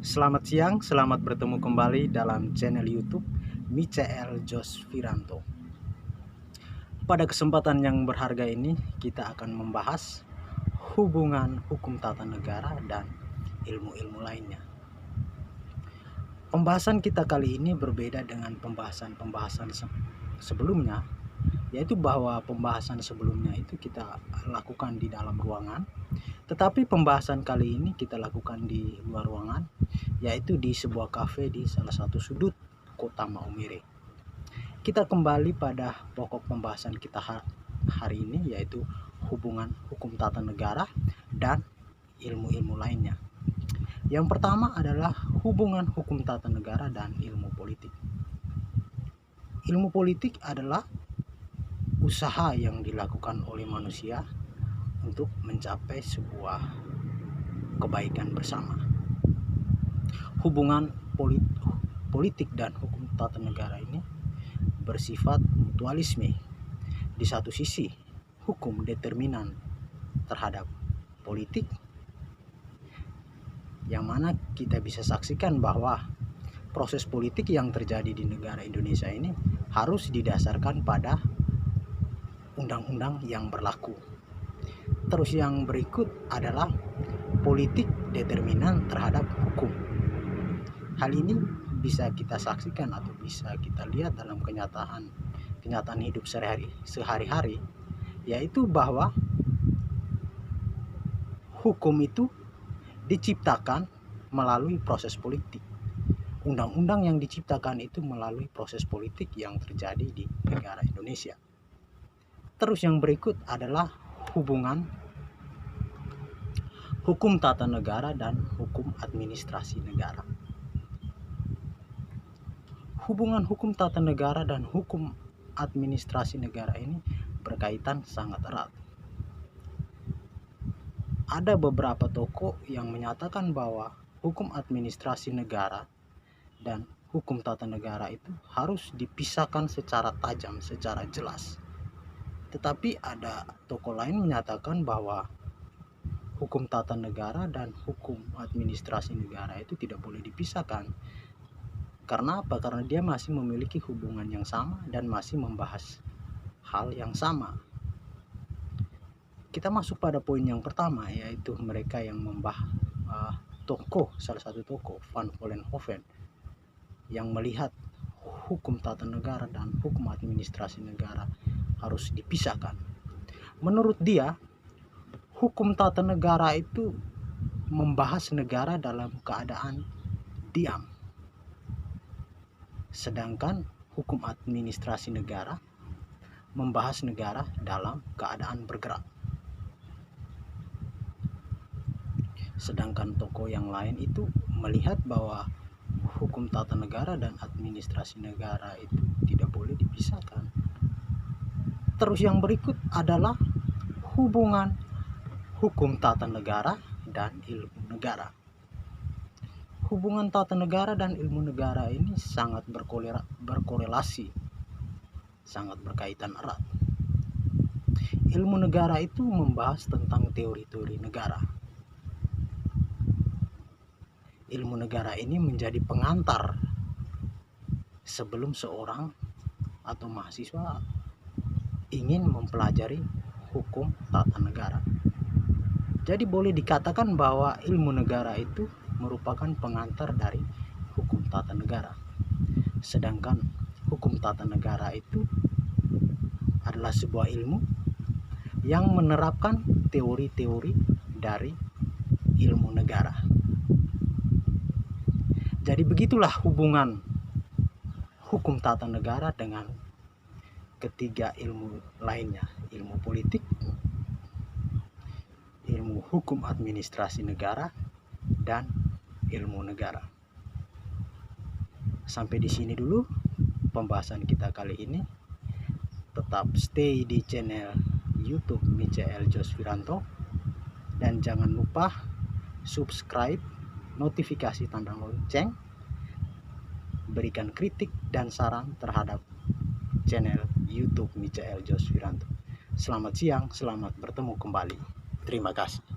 Selamat siang, selamat bertemu kembali dalam channel YouTube Michael Josviranto. Pada kesempatan yang berharga ini, kita akan membahas hubungan hukum tata negara dan ilmu-ilmu lainnya. Pembahasan kita kali ini berbeda dengan pembahasan sebelumnya, yaitu bahwa pembahasan sebelumnya itu kita lakukan di dalam ruangan, tetapi pembahasan kali ini kita lakukan di luar ruangan, yaitu di sebuah kafe di salah satu sudut kota Maumere. Kita kembali pada pokok pembahasan kita hari ini, yaitu hubungan hukum tata negara dan ilmu-ilmu lainnya. Yang pertama adalah hubungan hukum tata negara dan ilmu politik. Ilmu politik adalah usaha yang dilakukan oleh manusia untuk mencapai sebuah kebaikan bersama. Hubungan politik dan hukum tata negara ini bersifat mutualisme. Di satu sisi, hukum determinan terhadap politik, yang mana kita bisa saksikan bahwa proses politik yang terjadi di negara Indonesia ini harus didasarkan pada undang-undang yang berlaku. Terus yang berikut adalah politik determinan terhadap hukum. Hal ini bisa kita saksikan atau bisa kita lihat dalam kenyataan hidup sehari-hari, yaitu bahwa hukum itu diciptakan melalui proses politik. Undang-undang yang diciptakan itu melalui proses politik yang terjadi di negara Indonesia. Terus yang berikut adalah hubungan hukum tata negara dan hukum administrasi negara. Hubungan hukum tata negara dan hukum administrasi negara ini berkaitan sangat erat. Ada beberapa tokoh yang menyatakan bahwa hukum administrasi negara dan hukum tata negara itu harus dipisahkan secara tajam, secara jelas. Tetapi ada tokoh lain menyatakan bahwa hukum tata negara dan hukum administrasi negara itu tidak boleh dipisahkan. Karena apa? Karena dia masih memiliki hubungan yang sama dan masih membahas hal yang sama. Kita masuk pada poin yang pertama, yaitu mereka yang membahas salah satu tokoh Van Vollenhoven yang melihat hukum tata negara dan hukum administrasi negara harus dipisahkan. Menurut dia, hukum tata negara itu membahas negara dalam keadaan diam, sedangkan hukum administrasi negara membahas negara dalam keadaan bergerak. Sedangkan tokoh yang lain itu melihat bahwa hukum tata negara dan administrasi negara itu tidak boleh dipisahkan. Terus yang berikut adalah hubungan hukum tata negara dan ilmu negara. Hubungan tata negara dan ilmu negara ini sangat berkorelasi, sangat berkaitan erat. Ilmu negara itu membahas tentang teori-teori negara. Ilmu negara ini menjadi pengantar sebelum seorang atau mahasiswa ingin mempelajari hukum tata negara. Jadi boleh dikatakan bahwa ilmu negara itu merupakan pengantar dari hukum tata negara. Sedangkan hukum tata negara itu adalah sebuah ilmu yang menerapkan teori-teori dari ilmu negara. Jadi begitulah hubungan hukum tata negara dengan ketiga ilmu lainnya, ilmu politik, ilmu hukum administrasi negara, dan ilmu negara. Sampai di sini dulu pembahasan kita kali ini. Tetap stay di channel YouTube Michael Josviranto dan jangan lupa subscribe, notifikasi tanda lonceng, berikan kritik dan saran terhadap channel YouTube Michael Josviranto. Selamat siang, selamat bertemu kembali. Terima kasih.